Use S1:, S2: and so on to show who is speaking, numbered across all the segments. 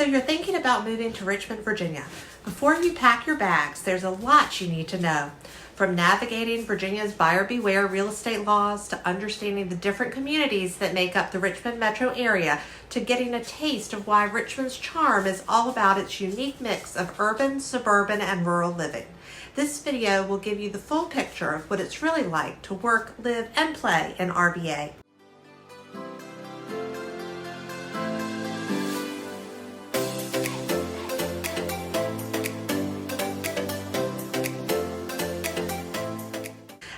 S1: So you're thinking about moving to Richmond, Virginia. Before you pack your bags, there's a lot you need to know. From navigating Virginia's buyer beware real estate laws to understanding the different communities that make up the Richmond Metro Area to getting a taste of why Richmond's charm is all about its unique mix of urban, suburban, and rural living. This video will give you the full picture of what it's really like to work, live, and play in RVA.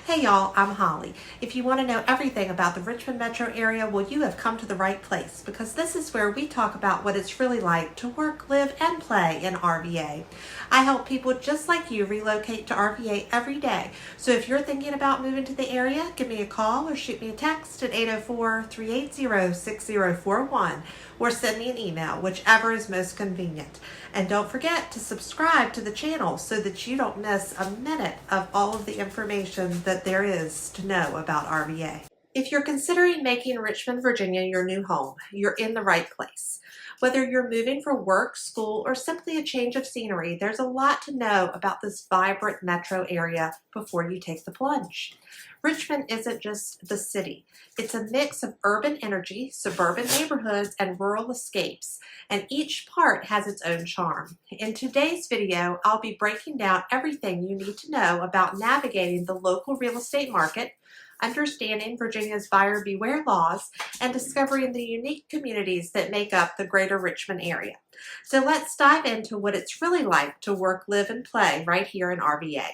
S1: Hey y'all, I'm Holly. If you want to know everything about the Richmond Metro Area, well, you have come to the right place because this is where we talk about what it's really like to work, live, and play in RVA. I help people just like you relocate to RVA every day. So if you're thinking about moving to the area, give me a call or shoot me a text at 804-380-6041 or send me an email, whichever is most convenient. And don't forget to subscribe to the channel so that you don't miss a minute of all of the information that there is to know about RVA. If you're considering making Richmond, Virginia your new home, you're in the right place. Whether you're moving for work, school, or simply a change of scenery, there's a lot to know about this vibrant metro area before you take the plunge. Richmond isn't just the city. It's a mix of urban energy, suburban neighborhoods, and rural escapes, and each part has its own charm. In today's video, I'll be breaking down everything you need to know about navigating the local real estate market, understanding Virginia's buyer beware laws, and discovering the unique communities that make up the greater Richmond area. So let's dive into what it's really like to work, live, and play right here in RVA.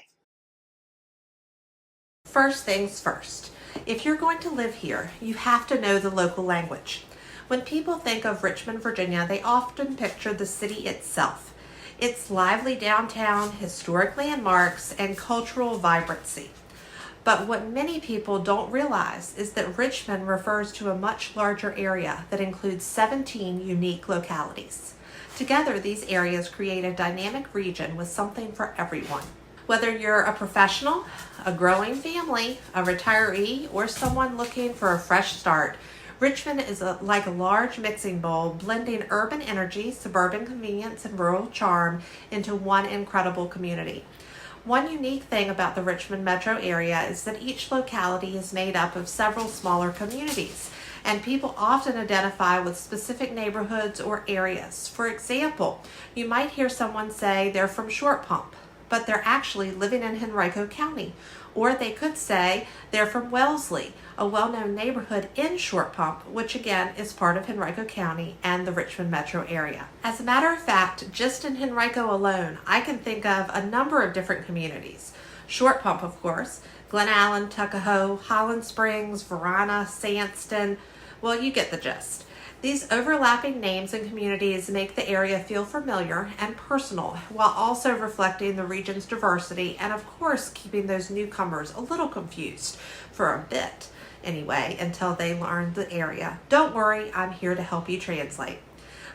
S1: First things first, if you're going to live here, you have to know the local language. When people think of Richmond, Virginia, they often picture the city itself. Its lively downtown, historic landmarks, and cultural vibrancy. But what many people don't realize is that Richmond refers to a much larger area that includes 17 unique localities. Together, these areas create a dynamic region with something for everyone. Whether you're a professional, a growing family, a retiree, or someone looking for a fresh start, Richmond is like a large mixing bowl, blending urban energy, suburban convenience, and rural charm into one incredible community. One unique thing about the Richmond metro area is that each locality is made up of several smaller communities, and people often identify with specific neighborhoods or areas. For example, you might hear someone say they're from Short Pump, but they're actually living in Henrico County. Or they could say they're from Wellesley, a well-known neighborhood in Short Pump, which again is part of Henrico County and the Richmond metro area. As a matter of fact, just in Henrico alone, I can think of a number of different communities. Short Pump, of course, Glen Allen, Tuckahoe, Holland Springs, Verona, Sandston. Well, you get the gist. These overlapping names and communities make the area feel familiar and personal while also reflecting the region's diversity and, of course, keeping those newcomers a little confused for a bit anyway until they learn the area. Don't worry, I'm here to help you translate.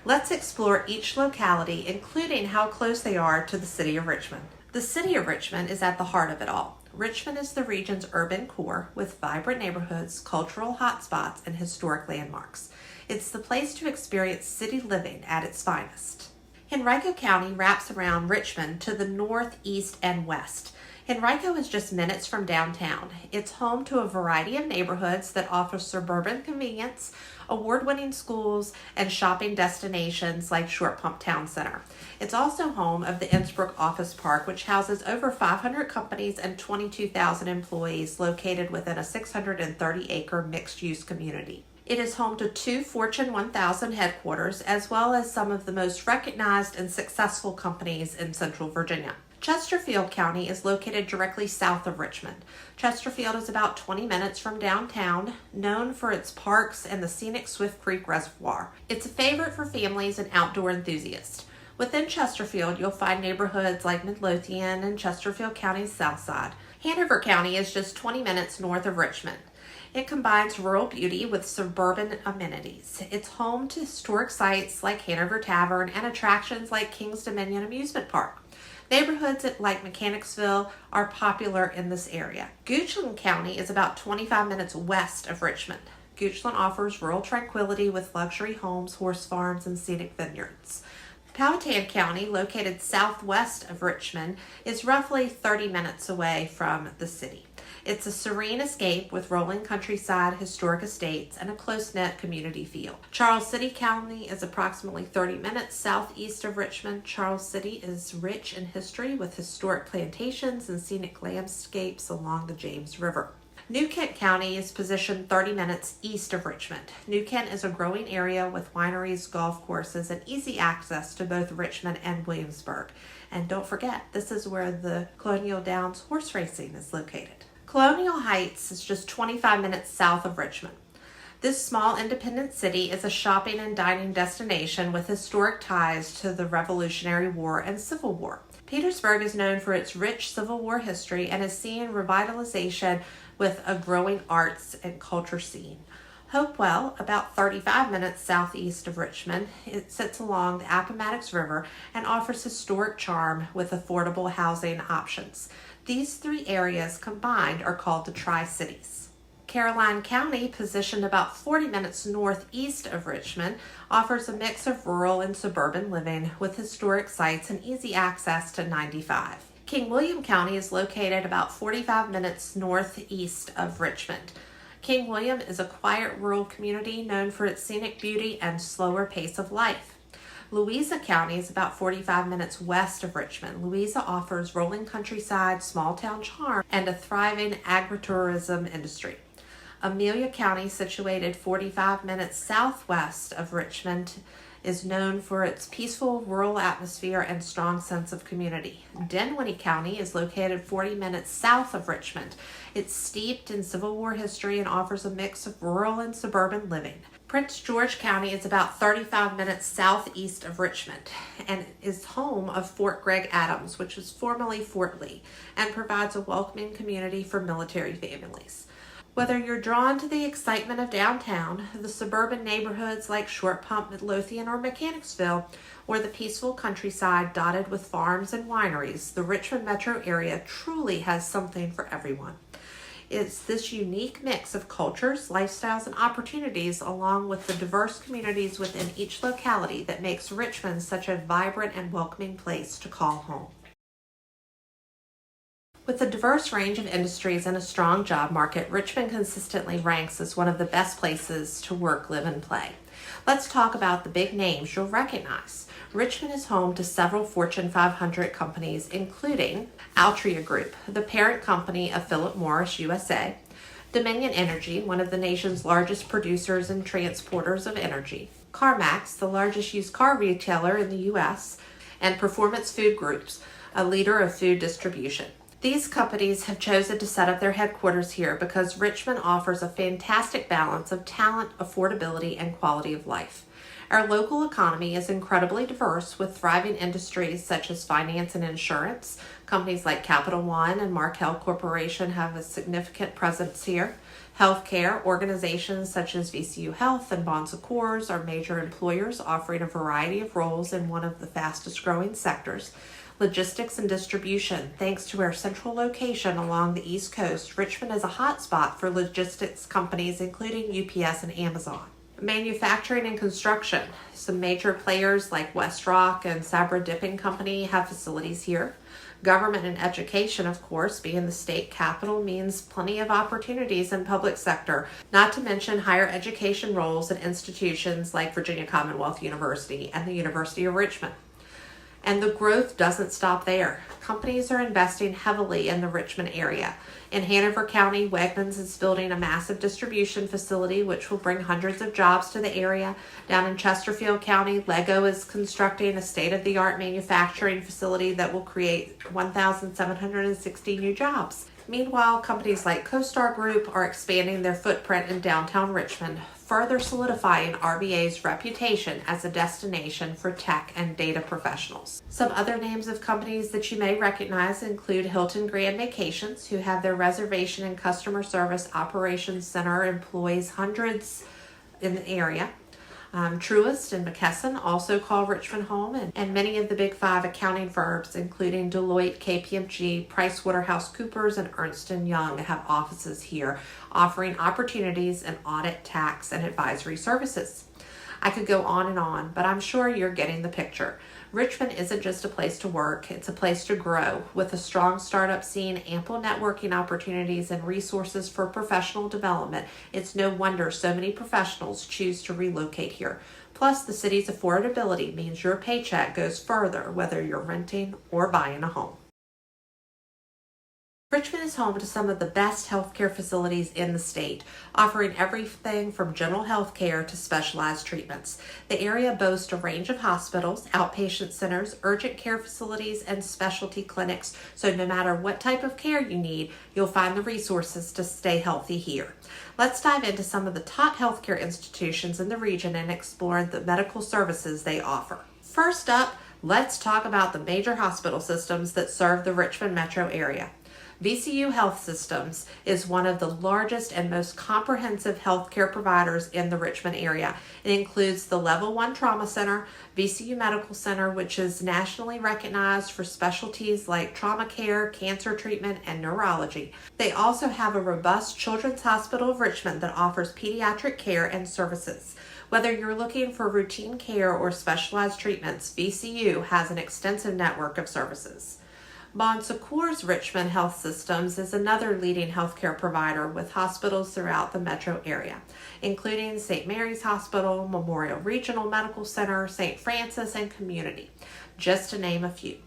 S1: Let's explore each locality, including how close they are to the city of Richmond. The city of Richmond is at the heart of it all. Richmond is the region's urban core with vibrant neighborhoods, cultural hotspots, and historic landmarks. It's the place to experience city living at its finest. Henrico County wraps around Richmond to the north, east, and west. Henrico is just minutes from downtown. It's home to a variety of neighborhoods that offer suburban convenience, award-winning schools, and shopping destinations like Short Pump Town Center. It's also home of the Innsbrook Office Park, which houses over 500 companies and 22,000 employees located within a 630-acre mixed-use community. It is home to 2 Fortune 1000 headquarters, as well as some of the most recognized and successful companies in Central Virginia. Chesterfield County is located directly south of Richmond. Chesterfield is about 20 minutes from downtown, known for its parks and the scenic Swift Creek Reservoir. It's a favorite for families and outdoor enthusiasts. Within Chesterfield, you'll find neighborhoods like Midlothian and Chesterfield County's south side. Hanover County is just 20 minutes north of Richmond. It combines rural beauty with suburban amenities. It's home to historic sites like Hanover Tavern and attractions like King's Dominion Amusement Park. Neighborhoods like Mechanicsville are popular in this area. Goochland County is about 25 minutes west of Richmond. Goochland offers rural tranquility with luxury homes, horse farms, and scenic vineyards. Powhatan County, located southwest of Richmond, is roughly 30 minutes away from the city. It's a serene escape with rolling countryside, historic estates, and a close-knit community feel. Charles City County is approximately 30 minutes southeast of Richmond. Charles City is rich in history with historic plantations and scenic landscapes along the James River. New Kent County is positioned 30 minutes east of Richmond. New Kent is a growing area with wineries, golf courses, and easy access to both Richmond and Williamsburg. And don't forget, this is where the Colonial Downs horse racing is located. Colonial Heights is just 25 minutes south of Richmond. This small independent city is a shopping and dining destination with historic ties to the Revolutionary War and Civil War. Petersburg is known for its rich Civil War history and is seeing revitalization with a growing arts and culture scene. Hopewell, about 35 minutes southeast of Richmond, it sits along the Appomattox River and offers historic charm with affordable housing options. These three areas combined are called the Tri-Cities. Caroline County, positioned about 40 minutes northeast of Richmond, offers a mix of rural and suburban living with historic sites and easy access to 95. King William County is located about 45 minutes northeast of Richmond. King William is a quiet rural community known for its scenic beauty and slower pace of life. Louisa County is about 45 minutes west of Richmond. Louisa offers rolling countryside, small town charm, and a thriving agritourism industry. Amelia County, situated 45 minutes southwest of Richmond, is known for its peaceful rural atmosphere and strong sense of community. Dinwiddie County is located 40 minutes south of Richmond. It's steeped in Civil War history and offers a mix of rural and suburban living. Prince George County is about 35 minutes southeast of Richmond and is home of Fort Gregg Adams, which was formerly Fort Lee, and provides a welcoming community for military families. Whether you're drawn to the excitement of downtown, the suburban neighborhoods like Short Pump, Midlothian, or Mechanicsville, or the peaceful countryside dotted with farms and wineries, the Richmond Metro Area truly has something for everyone. It's this unique mix of cultures, lifestyles, and opportunities, along with the diverse communities within each locality, that makes Richmond such a vibrant and welcoming place to call home. With a diverse range of industries and a strong job market, Richmond consistently ranks as one of the best places to work, live, and play. Let's talk about the big names you'll recognize. Richmond is home to several Fortune 500 companies, including Altria Group, the parent company of Philip Morris USA, Dominion Energy, one of the nation's largest producers and transporters of energy, CarMax, the largest used car retailer in the U.S., and Performance Food Groups, a leader of food distribution. These companies have chosen to set up their headquarters here because Richmond offers a fantastic balance of talent, affordability, and quality of life. Our local economy is incredibly diverse with thriving industries such as finance and insurance. Companies like Capital One and Markel Corporation have a significant presence here. Healthcare organizations such as VCU Health and Bon Secours are major employers offering a variety of roles in one of the fastest growing sectors. Logistics and distribution. Thanks to our central location along the East Coast, Richmond is a hotspot for logistics companies including UPS and Amazon. Manufacturing and construction. Some major players like WestRock and Sabra Dipping Company have facilities here. Government and education, of course, being the state capital, means plenty of opportunities in public sector, not to mention higher education roles at institutions like Virginia Commonwealth University and the University of Richmond. And the growth doesn't stop there. Companies are investing heavily in the Richmond area. In Hanover County, Wegmans is building a massive distribution facility which will bring hundreds of jobs to the area. Down in Chesterfield County, Lego is constructing a state-of-the-art manufacturing facility that will create 1,760 new jobs. Meanwhile, companies like CoStar Group are expanding their footprint in downtown Richmond, further solidifying RVA's reputation as a destination for tech and data professionals. Some other names of companies that you may recognize include Hilton Grand Vacations, who have their reservation and customer service operations center employs hundreds in the area. Truist and McKesson also call Richmond home, and many of the big five accounting firms, including Deloitte, KPMG, PricewaterhouseCoopers, and Ernst & Young, have offices here, offering opportunities in audit, tax, and advisory services. I could go on, but I'm sure you're getting the picture. Richmond isn't just a place to work, it's a place to grow. With a strong startup scene, ample networking opportunities, and resources for professional development, it's no wonder so many professionals choose to relocate here. Plus, the city's affordability means your paycheck goes further whether you're renting or buying a home. Richmond is home to some of the best healthcare facilities in the state, offering everything from general health care to specialized treatments. The area boasts a range of hospitals, outpatient centers, urgent care facilities, and specialty clinics, so no matter what type of care you need, you'll find the resources to stay healthy here. Let's dive into some of the top healthcare institutions in the region and explore the medical services they offer. First up, let's talk about the major hospital systems that serve the Richmond Metro Area. VCU Health Systems is one of the largest and most comprehensive healthcare providers in the Richmond area. It includes the Level 1 Trauma Center, VCU Medical Center, which is nationally recognized for specialties like trauma care, cancer treatment, and neurology. They also have a robust Children's Hospital of Richmond that offers pediatric care and services. Whether you're looking for routine care or specialized treatments, VCU has an extensive network of services. Bon Secours Richmond Health Systems is another leading healthcare provider with hospitals throughout the metro area, including St. Mary's Hospital, Memorial Regional Medical Center, St. Francis, and Community, just to name a few.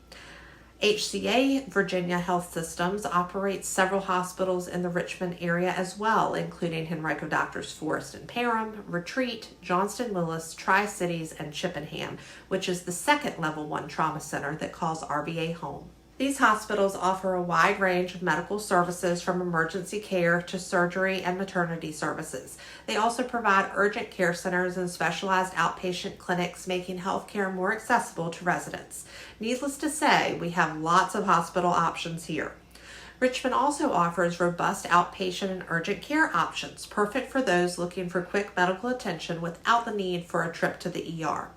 S1: HCA Virginia Health Systems operates several hospitals in the Richmond area as well, including Henrico Doctors Forest and Parham, Retreat, Johnston Willis, Tri-Cities, and Chippenham, which is the second Level 1 trauma center that calls RVA home. These hospitals offer a wide range of medical services from emergency care to surgery and maternity services. They also provide urgent care centers and specialized outpatient clinics, making healthcare more accessible to residents. Needless to say, we have lots of hospital options here. Richmond also offers robust outpatient and urgent care options, perfect for those looking for quick medical attention without the need for a trip to the ER.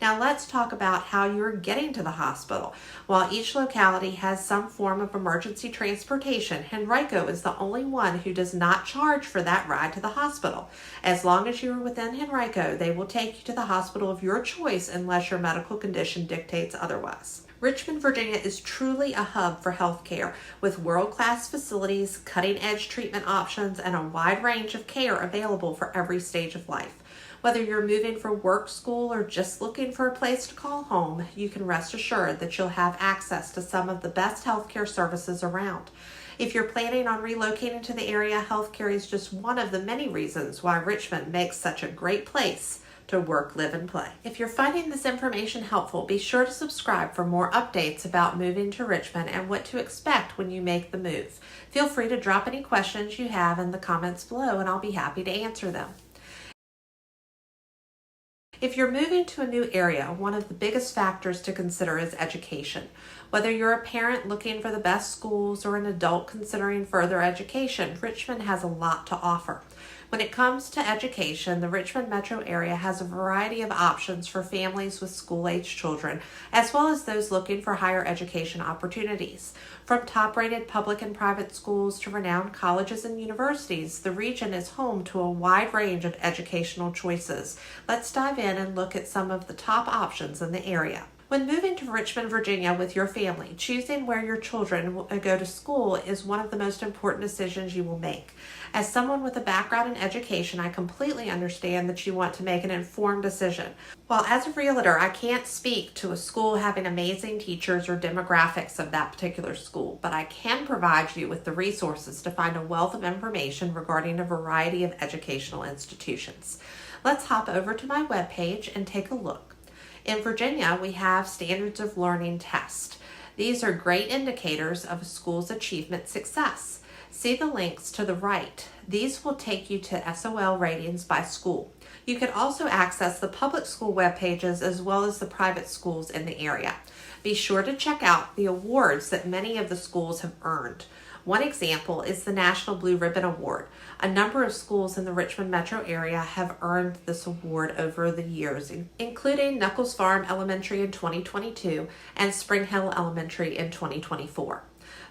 S1: Now let's talk about how you're getting to the hospital. While each locality has some form of emergency transportation, Henrico is the only one who does not charge for that ride to the hospital. As long as you are within Henrico, they will take you to the hospital of your choice unless your medical condition dictates otherwise. Richmond, Virginia is truly a hub for healthcare with world-class facilities, cutting-edge treatment options, and a wide range of care available for every stage of life. Whether you're moving for work, school, or just looking for a place to call home, you can rest assured that you'll have access to some of the best healthcare services around. If you're planning on relocating to the area, healthcare is just one of the many reasons why Richmond makes such a great place to work, live, and play. If you're finding this information helpful, be sure to subscribe for more updates about moving to Richmond and what to expect when you make the move. Feel free to drop any questions you have in the comments below, and I'll be happy to answer them. If you're moving to a new area, one of the biggest factors to consider is education. Whether you're a parent looking for the best schools or an adult considering further education, Richmond has a lot to offer. When it comes to education, the Richmond Metro Area has a variety of options for families with school-age children, as well as those looking for higher education opportunities. From top-rated public and private schools to renowned colleges and universities, the region is home to a wide range of educational choices. Let's dive in and look at some of the top options in the area. When moving to Richmond, Virginia with your family, choosing where your children will go to school is one of the most important decisions you will make. As someone with a background in education, I completely understand that you want to make an informed decision. While as a realtor, I can't speak to a school having amazing teachers or demographics of that particular school, but I can provide you with the resources to find a wealth of information regarding a variety of educational institutions. Let's hop over to my webpage and take a look. In Virginia, we have Standards of Learning tests. These are great indicators of a school's achievement success. See the links to the right. These will take you to SOL ratings by school. You can also access the public school web pages as well as the private schools in the area. Be sure to check out the awards that many of the schools have earned. One example is the National Blue Ribbon Award. A number of schools in the Richmond Metro Area have earned this award over the years, including Knuckles Farm Elementary in 2022 and Spring Hill Elementary in 2024.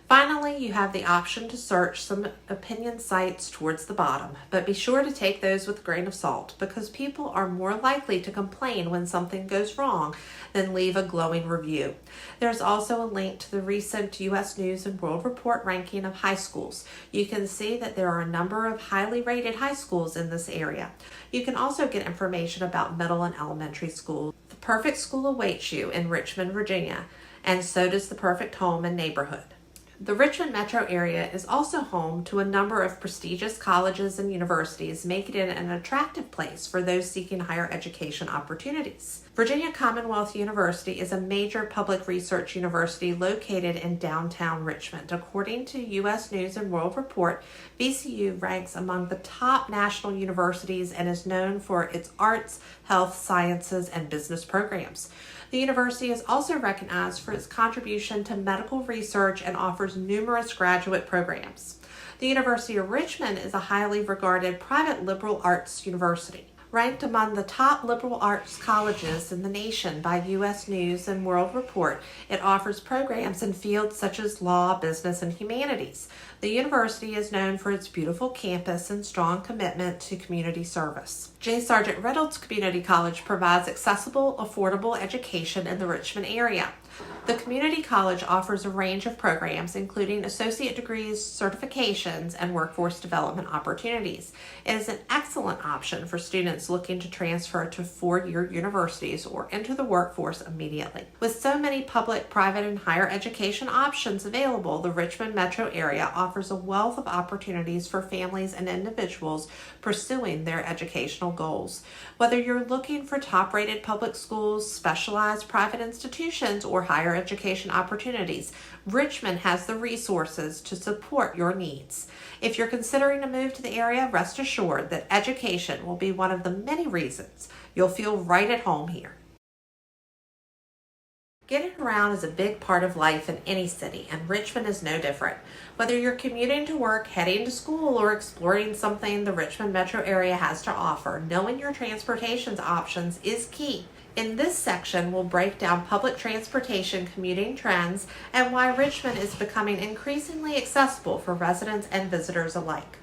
S1: Finally, you have the option to search some opinion sites towards the bottom, but be sure to take those with a grain of salt because people are more likely to complain when something goes wrong than leave a glowing review. There's also a link to the recent U.S. News and World Report ranking of high schools. You can see that there are a number of highly rated high schools in this area. You can also get information about middle and elementary schools. The perfect school awaits you in Richmond, Virginia, and so does the perfect home and neighborhood. The Richmond Metro Area is also home to a number of prestigious colleges and universities, making it an attractive place for those seeking higher education opportunities. Virginia Commonwealth University is a major public research university located in downtown Richmond. According to U.S. News and World Report, VCU ranks among the top national universities and is known for its arts, health, sciences, and business programs. The university is also recognized for its contribution to medical research and offers numerous graduate programs. The University of Richmond is a highly regarded private liberal arts university. Ranked among the top liberal arts colleges in the nation by U.S. News and World Report, it offers programs in fields such as law, business, and humanities. The university is known for its beautiful campus and strong commitment to community service. J. Sargent Reynolds Community College provides accessible, affordable education in the Richmond area. The community college offers a range of programs, including associate degrees, certifications, and workforce development opportunities. It is an excellent option for students looking to transfer to four-year universities or enter the workforce immediately. With so many public, private, and higher education options available, the Richmond Metro Area offers a wealth of opportunities for families and individuals pursuing their educational goals. Whether you're looking for top-rated public schools, specialized private institutions, or higher education opportunities, Richmond has the resources to support your needs. If you're considering a move to the area, rest assured that education will be one of the many reasons you'll feel right at home here. Getting around is a big part of life in any city, and Richmond is no different. Whether you're commuting to work, heading to school, or exploring something the Richmond metro area has to offer, knowing your transportation options is key. In this section, we'll break down public transportation commuting trends and why Richmond is becoming increasingly accessible for residents and visitors alike.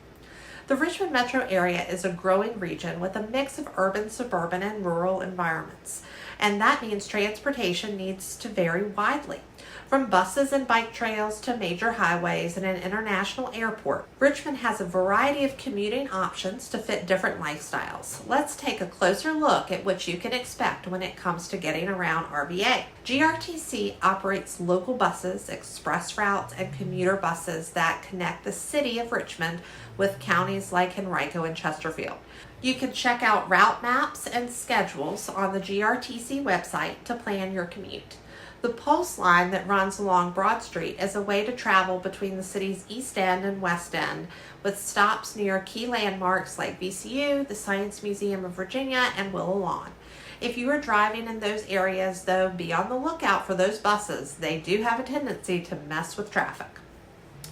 S1: The Richmond metro area is a growing region with a mix of urban, suburban, and rural environments, and that means transportation needs to vary widely. From buses and bike trails to major highways and an international airport, Richmond has a variety of commuting options to fit different lifestyles. Let's take a closer look at what you can expect when it comes to getting around RVA. GRTC operates local buses, express routes, and commuter buses that connect the city of Richmond with counties like Henrico and Chesterfield. You can check out route maps and schedules on the GRTC website to plan your commute. The Pulse line that runs along Broad Street is a way to travel between the city's East End and West End, with stops near key landmarks like VCU, the Science Museum of Virginia, and Willow Lawn. If you are driving in those areas, though, be on the lookout for those buses. They do have a tendency to mess with traffic.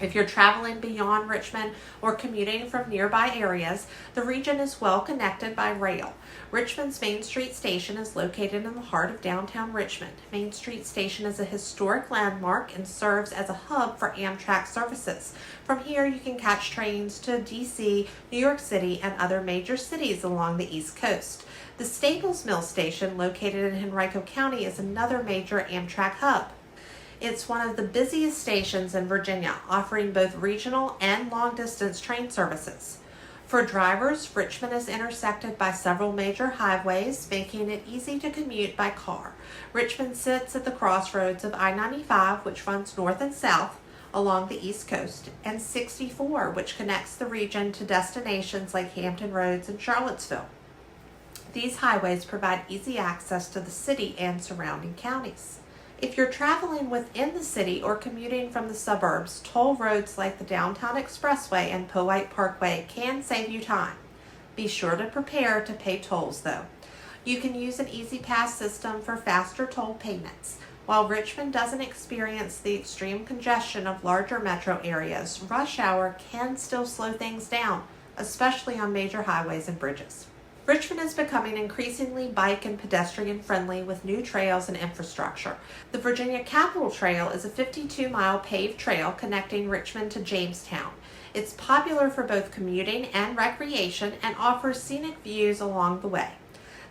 S1: If you're traveling beyond Richmond or commuting from nearby areas, the region is well connected by rail. Richmond's Main Street Station is located in the heart of downtown Richmond. Main Street Station is a historic landmark and serves as a hub for Amtrak services. From here, you can catch trains to D.C., New York City, and other major cities along the East Coast. The Staples Mill Station, located in Henrico County, is another major Amtrak hub. It's one of the busiest stations in Virginia, offering both regional and long-distance train services. For drivers, Richmond is intersected by several major highways, making it easy to commute by car. Richmond sits at the crossroads of I-95, which runs north and south along the East Coast, and 64, which connects the region to destinations like Hampton Roads and Charlottesville. These highways provide easy access to the city and surrounding counties. If you're traveling within the city or commuting from the suburbs, toll roads like the Downtown Expressway and Powhite Parkway can save you time. Be sure to prepare to pay tolls, though. You can use an Easy Pass system for faster toll payments. While Richmond doesn't experience the extreme congestion of larger metro areas, rush hour can still slow things down, especially on major highways and bridges. Richmond is becoming increasingly bike and pedestrian friendly with new trails and infrastructure. The Virginia Capitol Trail is a 52-mile paved trail connecting Richmond to Jamestown. It's popular for both commuting and recreation and offers scenic views along the way.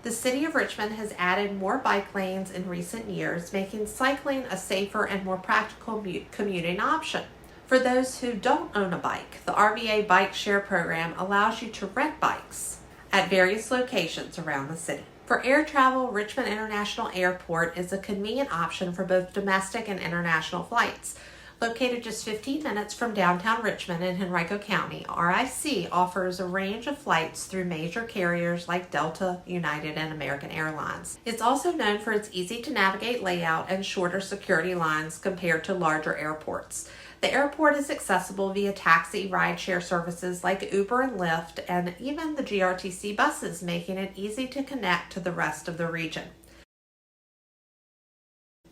S1: The city of Richmond has added more bike lanes in recent years, making cycling a safer and more practical commuting option. For those who don't own a bike, the RVA Bike Share program allows you to rent bikes at various locations around the city. For air travel, Richmond International Airport is a convenient option for both domestic and international flights. Located just 15 minutes from downtown Richmond in Henrico County, RIC offers a range of flights through major carriers like Delta, United, and American Airlines. It's also known for its easy-to-navigate layout and shorter security lines compared to larger airports. The airport is accessible via taxi rideshare services like Uber and Lyft, and even the GRTC buses, making it easy to connect to the rest of the region.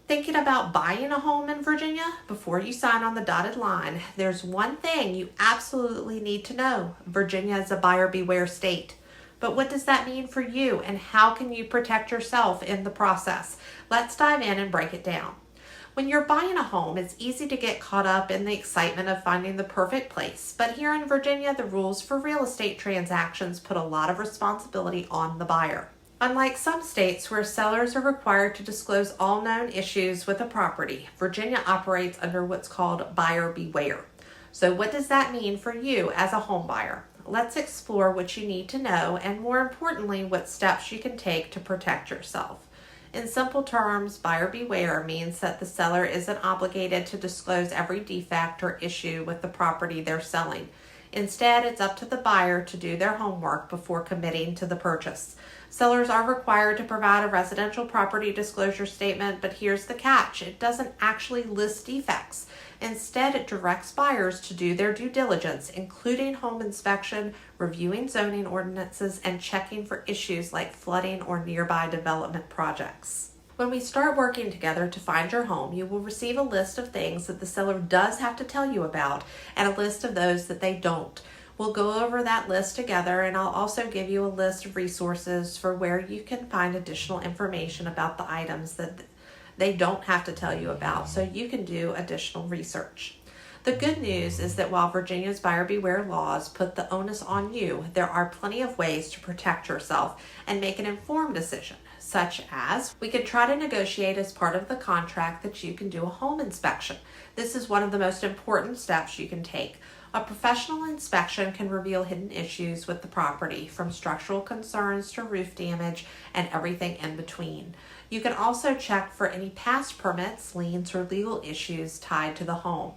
S1: Thinking about buying a home in Virginia? Before you sign on the dotted line, there's one thing you absolutely need to know. Virginia is a buyer beware state. But what does that mean for you, and how can you protect yourself in the process? Let's dive in and break it down. When you're buying a home, it's easy to get caught up in the excitement of finding the perfect place. But here in Virginia, the rules for real estate transactions put a lot of responsibility on the buyer. Unlike some states where sellers are required to disclose all known issues with a property, Virginia operates under what's called buyer beware. So what does that mean for you as a home buyer? Let's explore what you need to know, and more importantly, what steps you can take to protect yourself. In simple terms, buyer beware means that the seller isn't obligated to disclose every defect or issue with the property they're selling. Instead, it's up to the buyer to do their homework before committing to the purchase. Sellers are required to provide a residential property disclosure statement, but here's the catch. It doesn't actually list defects. Instead, it directs buyers to do their due diligence, including home inspection, reviewing zoning ordinances, and checking for issues like flooding or nearby development projects. When we start working together to find your home, you will receive a list of things that the seller does have to tell you about and a list of those that they don't. We'll go over that list together, and I'll also give you a list of resources for where you can find additional information about the items that they don't have to tell you about, so you can do additional research. The good news is that while Virginia's buyer beware laws put the onus on you, there are plenty of ways to protect yourself and make an informed decision, such as we could try to negotiate as part of the contract that you can do a home inspection. This is one of the most important steps you can take. A professional inspection can reveal hidden issues with the property, from structural concerns to roof damage and everything in between. You can also check for any past permits, liens, or legal issues tied to the home.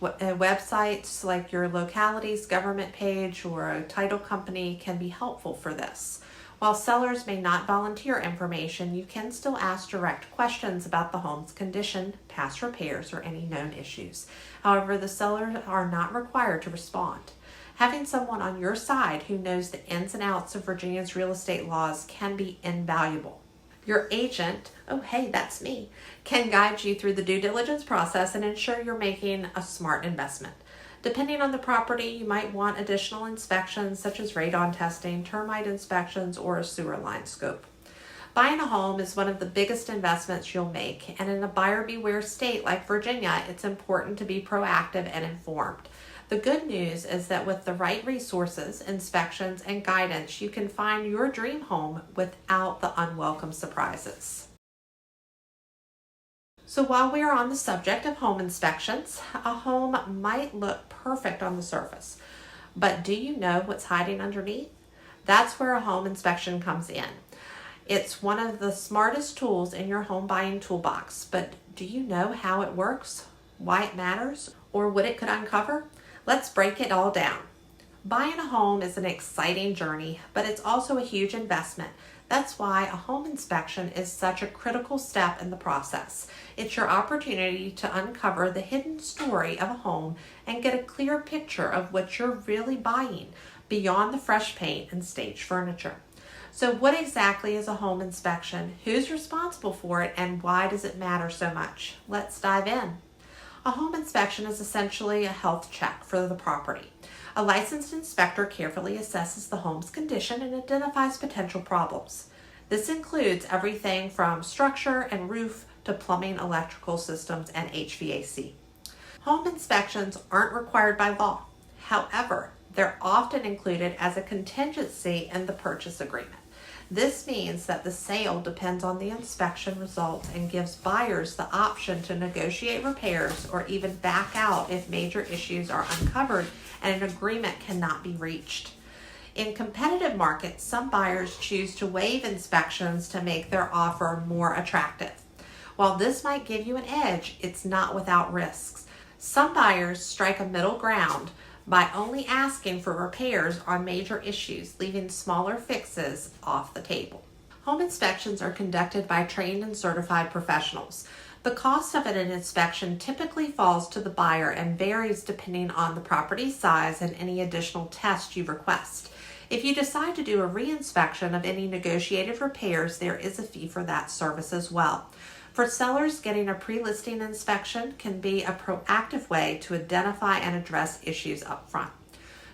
S1: Websites like your locality's government page or a title company can be helpful for this. While sellers may not volunteer information, you can still ask direct questions about the home's condition, past repairs, or any known issues. However, the sellers are not required to respond. Having someone on your side who knows the ins and outs of Virginia's real estate laws can be invaluable. Your agent, oh hey, that's me, can guide you through the due diligence process and ensure you're making a smart investment. Depending on the property, you might want additional inspections such as radon testing, termite inspections, or a sewer line scope. Buying a home is one of the biggest investments you'll make, and in a buyer beware state like Virginia, it's important to be proactive and informed. The good news is that with the right resources, inspections, and guidance, you can find your dream home without the unwelcome surprises. So while we are on the subject of home inspections, a home might look perfect on the surface, but do you know what's hiding underneath? That's where a home inspection comes in. It's one of the smartest tools in your home buying toolbox, but do you know how it works, why it matters, or what it could uncover? Let's break it all down. Buying a home is an exciting journey, but it's also a huge investment. That's why a home inspection is such a critical step in the process. It's your opportunity to uncover the hidden story of a home and get a clear picture of what you're really buying beyond the fresh paint and staged furniture. So what exactly is a home inspection? Who's responsible for it, and why does it matter so much? Let's dive in. A home inspection is essentially a health check for the property. A licensed inspector carefully assesses the home's condition and identifies potential problems. This includes everything from structure and roof to plumbing, electrical systems, and HVAC. Home inspections aren't required by law. However, they're often included as a contingency in the purchase agreement. This means that the sale depends on the inspection results and gives buyers the option to negotiate repairs or even back out if major issues are uncovered and an agreement cannot be reached. In competitive markets, some buyers choose to waive inspections to make their offer more attractive. While this might give you an edge, it's not without risks. Some buyers strike a middle ground by only asking for repairs on major issues, leaving smaller fixes off the table. Home inspections are conducted by trained and certified professionals. The cost of an inspection typically falls to the buyer and varies depending on the property size and any additional tests you request. If you decide to do a re-inspection of any negotiated repairs, there is a fee for that service as well. For sellers, getting a pre-listing inspection can be a proactive way to identify and address issues up front.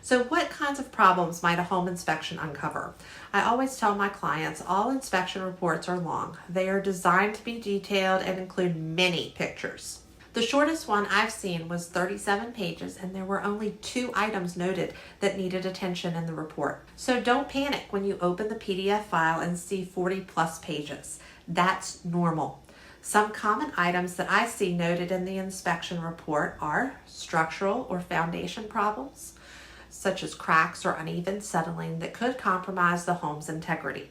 S1: So what kinds of problems might a home inspection uncover? I always tell my clients all inspection reports are long. They are designed to be detailed and include many pictures. The shortest one I've seen was 37 pages, and there were only 2 items noted that needed attention in the report. So don't panic when you open the PDF file and see 40 plus pages. That's normal. Some common items that I see noted in the inspection report are structural or foundation problems, such as cracks or uneven settling that could compromise the home's integrity.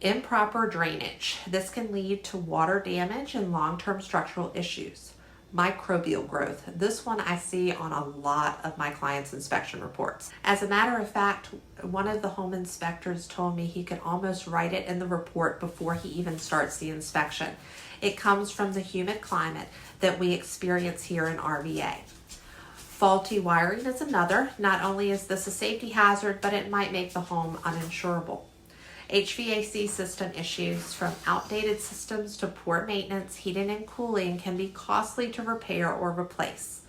S1: Improper drainage. This can lead to water damage and long-term structural issues. Microbial growth. This one I see on a lot of my clients' inspection reports. As a matter of fact, one of the home inspectors told me he could almost write it in the report before he even starts the inspection. It comes from the humid climate that we experience here in RVA. Faulty wiring is another. Not only is this a safety hazard, but it might make the home uninsurable. HVAC system issues, from outdated systems to poor maintenance, heating and cooling, can be costly to repair or replace.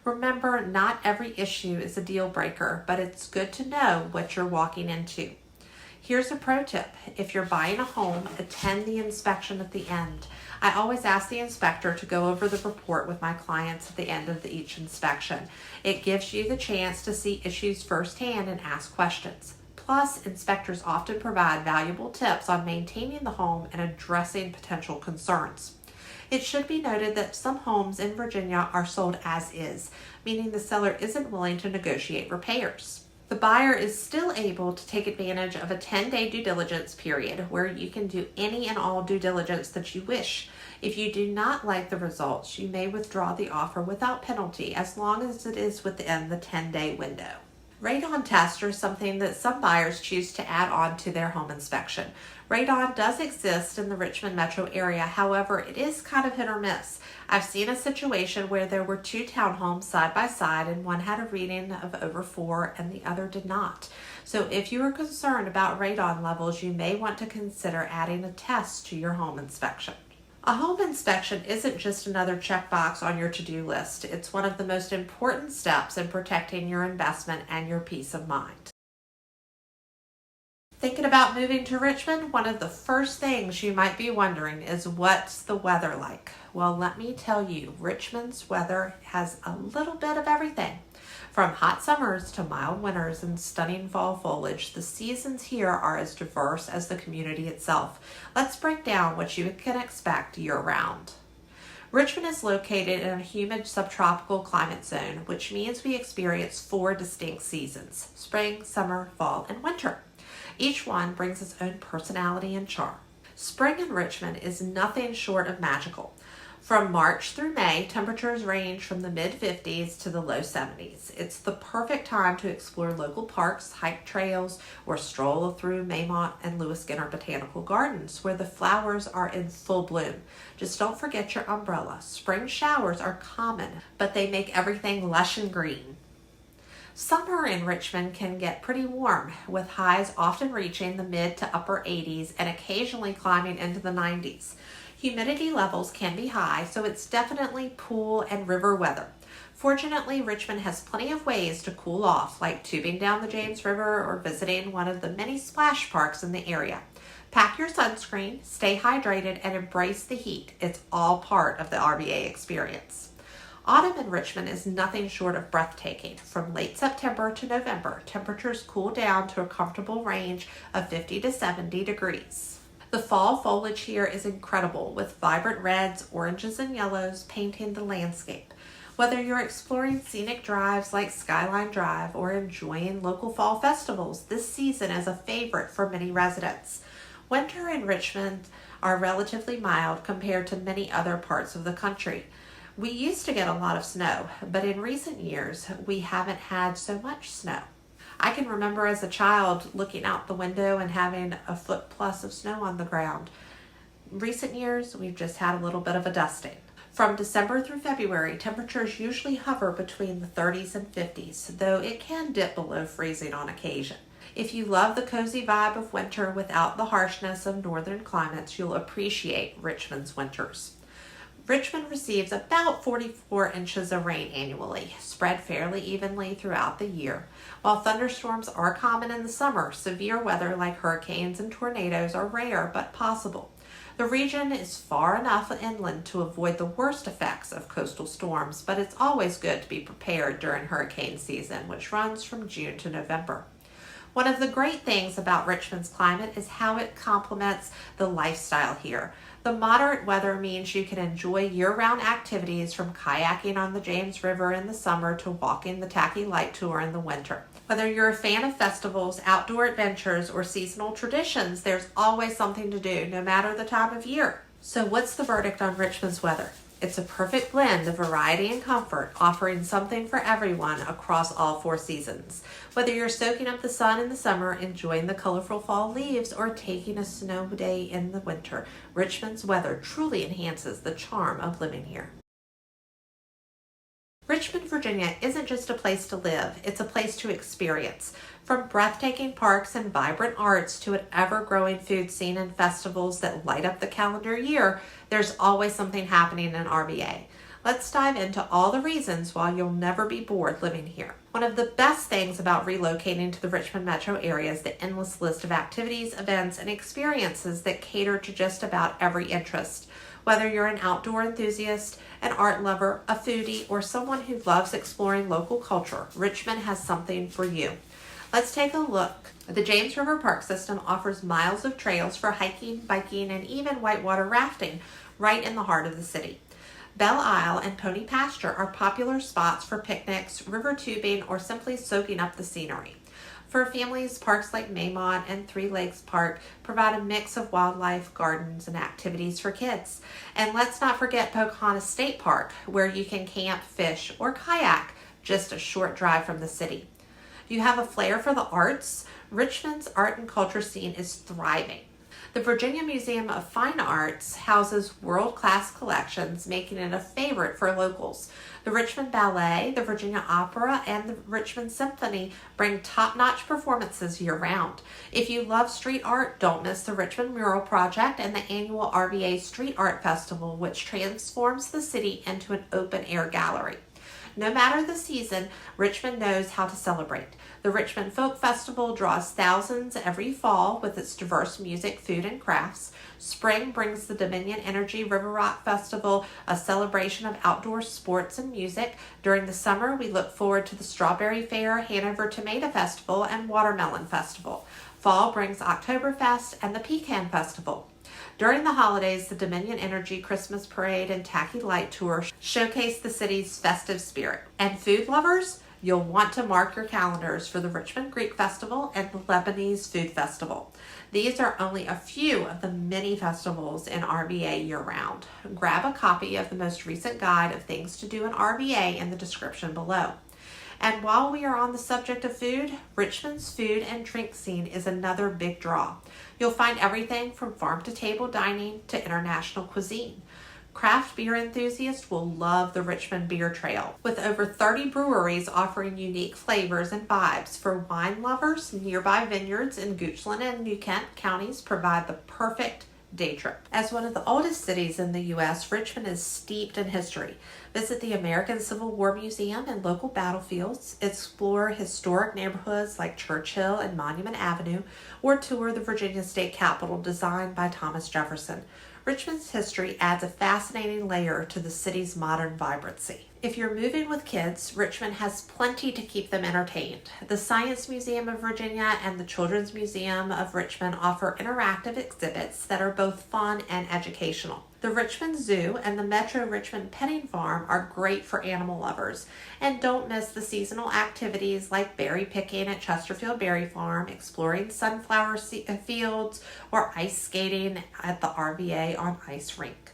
S1: Remember, not every issue is a deal breaker, but it's good to know what you're walking into. Here's a pro tip. If you're buying a home, attend the inspection at the end. I always ask the inspector to go over the report with my clients at the end of each inspection. It gives you the chance to see issues firsthand and ask questions. Plus, inspectors often provide valuable tips on maintaining the home and addressing potential concerns. It should be noted that some homes in Virginia are sold as is, meaning the seller isn't willing to negotiate repairs. The buyer is still able to take advantage of a 10-day due diligence period where you can do any and all due diligence that you wish. If you do not like the results, you may withdraw the offer without penalty as long as it is within the 10-day window. Radon tests are something that some buyers choose to add on to their home inspection. Radon does exist in the Richmond Metro Area, however, it is kind of hit or miss. I've seen a situation where there were 2 townhomes side by side and one had a reading of over 4 and the other did not. So if you are concerned about radon levels, you may want to consider adding a test to your home inspection. A home inspection isn't just another checkbox on your to-do list. It's one of the most important steps in protecting your investment and your peace of mind. Thinking about moving to Richmond? One of the first things you might be wondering is, what's the weather like? Well, let me tell you, Richmond's weather has a little bit of everything. From hot summers to mild winters and stunning fall foliage, the seasons here are as diverse as the community itself. Let's break down what you can expect year-round. Richmond is located in a humid subtropical climate zone, which means we experience 4 distinct seasons: spring, summer, fall, and winter. Each one brings its own personality and charm. Spring in Richmond is nothing short of magical. From March through May, temperatures range from the mid-50s to the low 70s. It's the perfect time to explore local parks, hike trails, or stroll through Maymont and Lewis Skinner Botanical Gardens, where the flowers are in full bloom. Just don't forget your umbrella. Spring showers are common, but they make everything lush and green. Summer in Richmond can get pretty warm, with highs often reaching the mid to upper 80s and occasionally climbing into the 90s. Humidity levels can be high, so it's definitely pool and river weather. Fortunately, Richmond has plenty of ways to cool off, like tubing down the James River or visiting one of the many splash parks in the area. Pack your sunscreen, stay hydrated, and embrace the heat. It's all part of the RVA experience. Autumn in Richmond is nothing short of breathtaking. From late September to November, temperatures cool down to a comfortable range of 50 to 70 degrees. The fall foliage here is incredible, with vibrant reds, oranges, and yellows painting the landscape. Whether you're exploring scenic drives like Skyline Drive or enjoying local fall festivals, this season is a favorite for many residents. Winter in Richmond are relatively mild compared to many other parts of the country. We used to get a lot of snow, but in recent years, we haven't had so much snow. I can remember as a child looking out the window and having a foot plus of snow on the ground. In recent years, we've just had a little bit of a dusting. From December through February, temperatures usually hover between the 30s and 50s, though it can dip below freezing on occasion. If you love the cozy vibe of winter without the harshness of northern climates, you'll appreciate Richmond's winters. Richmond receives about 44 inches of rain annually, spread fairly evenly throughout the year. While thunderstorms are common in the summer, severe weather like hurricanes and tornadoes are rare but possible. The region is far enough inland to avoid the worst effects of coastal storms, but it's always good to be prepared during hurricane season, which runs from June to November. One of the great things about Richmond's climate is how it complements the lifestyle here. The moderate weather means you can enjoy year-round activities from kayaking on the James River in the summer to walking the Tacky Light Tour in the winter. Whether you're a fan of festivals, outdoor adventures, or seasonal traditions, there's always something to do, no matter the time of year. So what's the verdict on Richmond's weather? It's a perfect blend of variety and comfort, offering something for everyone across all 4 seasons. Whether you're soaking up the sun in the summer, enjoying the colorful fall leaves, or taking a snow day in the winter, Richmond's weather truly enhances the charm of living here. Richmond, Virginia isn't just a place to live, it's a place to experience. From breathtaking parks and vibrant arts to an ever-growing food scene and festivals that light up the calendar year, there's always something happening in RVA. Let's dive into all the reasons why you'll never be bored living here. One of the best things about relocating to the Richmond Metro Area is the endless list of activities, events, and experiences that cater to just about every interest. Whether you're an outdoor enthusiast, an art lover, a foodie, or someone who loves exploring local culture, Richmond has something for you. Let's take a look. The James River Park System offers miles of trails for hiking, biking, and even whitewater rafting right in the heart of the city. Belle Isle and Pony Pasture are popular spots for picnics, river tubing, or simply soaking up the scenery. For families, parks like Maymont and Three Lakes Park provide a mix of wildlife, gardens, and activities for kids. And let's not forget Pocahontas State Park, where you can camp, fish, or kayak just a short drive from the city. You have a flair for the arts? Richmond's art and culture scene is thriving. The Virginia Museum of Fine Arts houses world-class collections, making it a favorite for locals. The Richmond Ballet, the Virginia Opera, and the Richmond Symphony bring top-notch performances year-round. If you love street art, don't miss the Richmond Mural Project and the annual RVA Street Art Festival, which transforms the city into an open-air gallery. No matter the season, Richmond knows how to celebrate. The Richmond Folk Festival draws thousands every fall with its diverse music, food, and crafts. Spring brings the Dominion Energy River Rock Festival, a celebration of outdoor sports and music. During the summer, we look forward to the Strawberry Fair, Hanover Tomato Festival, and Watermelon Festival. Fall brings Oktoberfest and the Pecan Festival. During the holidays, the Dominion Energy Christmas Parade and Tacky Light Tour showcase the city's festive spirit. And food lovers, you'll want to mark your calendars for the Richmond Greek Festival and the Lebanese Food Festival. These are only a few of the many festivals in RVA year-round. Grab a copy of the most recent guide of things to do in RVA in the description below. And while we are on the subject of food, Richmond's food and drink scene is another big draw. You'll find everything from farm-to-table dining to international cuisine. Craft beer enthusiasts will love the Richmond Beer Trail, with over 30 breweries offering unique flavors and vibes. For wine lovers, nearby vineyards in Goochland and New Kent counties provide the perfect day trip. As one of the oldest cities in the U.S., Richmond is steeped in history. Visit the American Civil War Museum and local battlefields, explore historic neighborhoods like Churchill and Monument Avenue, or tour the Virginia State Capitol designed by Thomas Jefferson. Richmond's history adds a fascinating layer to the city's modern vibrancy. If you're moving with kids, Richmond has plenty to keep them entertained. The Science Museum of Virginia and the Children's Museum of Richmond offer interactive exhibits that are both fun and educational. The Richmond Zoo and the Metro Richmond Petting Farm are great for animal lovers. And don't miss the seasonal activities like berry picking at Chesterfield Berry Farm, exploring sunflower fields, or ice skating at the RVA on Ice Rink.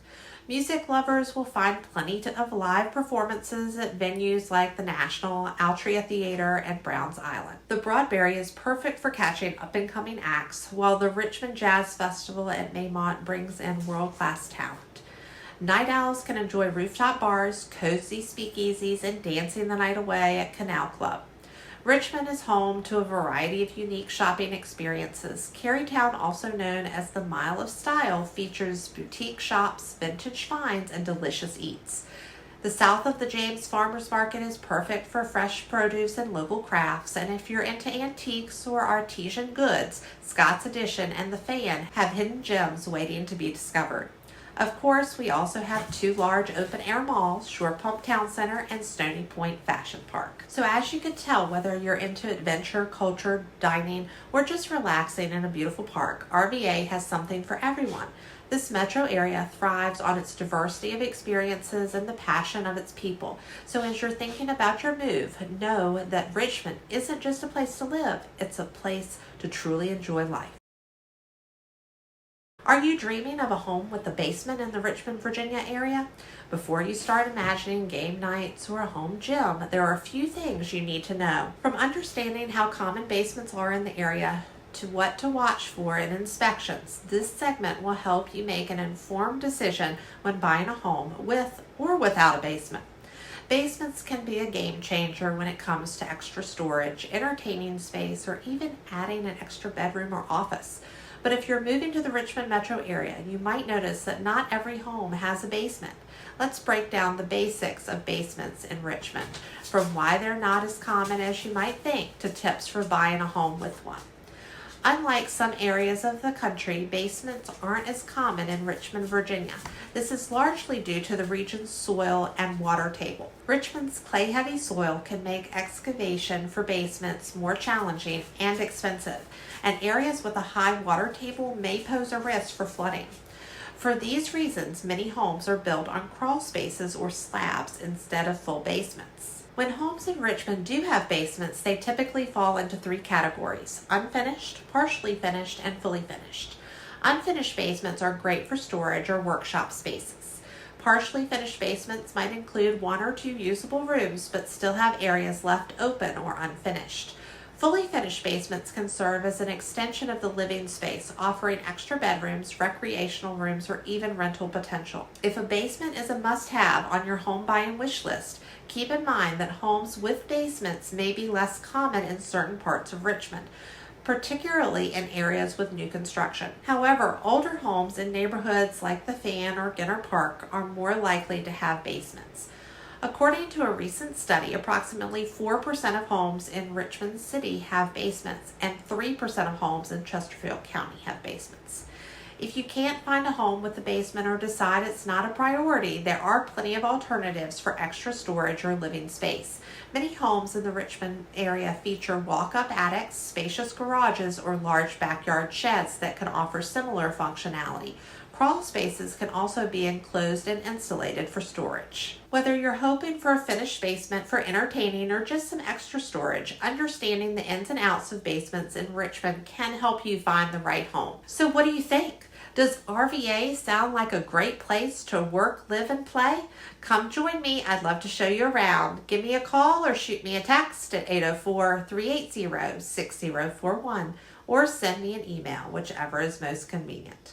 S1: Music lovers will find plenty of live performances at venues like the National, Altria Theater, and Browns Island. The Broadberry is perfect for catching up-and-coming acts, while the Richmond Jazz Festival at Maymont brings in world-class talent. Night owls can enjoy rooftop bars, cozy speakeasies, and dancing the night away at Canal Club. Richmond is home to a variety of unique shopping experiences. Carytown, also known as the Mile of Style, features boutique shops, vintage finds, and delicious eats. The south of the James Farmers Market is perfect for fresh produce and local crafts, and if you're into antiques or artisan goods, Scott's Addition and The Fan have hidden gems waiting to be discovered. Of course, we also have two large open-air malls, Shore Pump Town Center and Stony Point Fashion Park. So as you can tell, whether you're into adventure, culture, dining, or just relaxing in a beautiful park, RVA has something for everyone. This metro area thrives on its diversity of experiences and the passion of its people. So as you're thinking about your move, know that Richmond isn't just a place to live, it's a place to truly enjoy life. Are you dreaming of a home with a basement in the Richmond, Virginia area? Before you start imagining game nights or a home gym, there are a few things you need to know. From understanding how common basements are in the area to what to watch for in inspections, this segment will help you make an informed decision when buying a home with or without a basement. Basements can be a game changer when it comes to extra storage, entertaining space, or even adding an extra bedroom or office. But if you're moving to the Richmond Metro Area, you might notice that not every home has a basement. Let's break down the basics of basements in Richmond, from why they're not as common as you might think to tips for buying a home with one. Unlike some areas of the country, basements aren't as common in Richmond, Virginia. This is largely due to the region's soil and water table. Richmond's clay-heavy soil can make excavation for basements more challenging and expensive, and areas with a high water table may pose a risk for flooding. For these reasons, many homes are built on crawl spaces or slabs instead of full basements. When homes in Richmond do have basements, they typically fall into three categories: unfinished, partially finished, and fully finished. Unfinished basements are great for storage or workshop spaces. Partially finished basements might include one or two usable rooms but still have areas left open or unfinished. Fully finished basements can serve as an extension of the living space, offering extra bedrooms, recreational rooms, or even rental potential. If a basement is a must-have on your home buying wish list, keep in mind that homes with basements may be less common in certain parts of Richmond, particularly in areas with new construction. However, older homes in neighborhoods like the Fan or Ginner Park are more likely to have basements. According to a recent study, approximately 4% of homes in Richmond City have basements, and 3% of homes in Chesterfield County have basements. If you can't find a home with a basement or decide it's not a priority, there are plenty of alternatives for extra storage or living space. Many homes in the Richmond area feature walk-up attics, spacious garages, or large backyard sheds that can offer similar functionality. Crawl spaces can also be enclosed and insulated for storage. Whether you're hoping for a finished basement for entertaining or just some extra storage, understanding the ins and outs of basements in Richmond can help you find the right home. So what do you think? Does RVA sound like a great place to work, live, and play? Come join me. I'd love to show you around. Give me a call or shoot me a text at 804-380-6041 or send me an email, whichever is most convenient.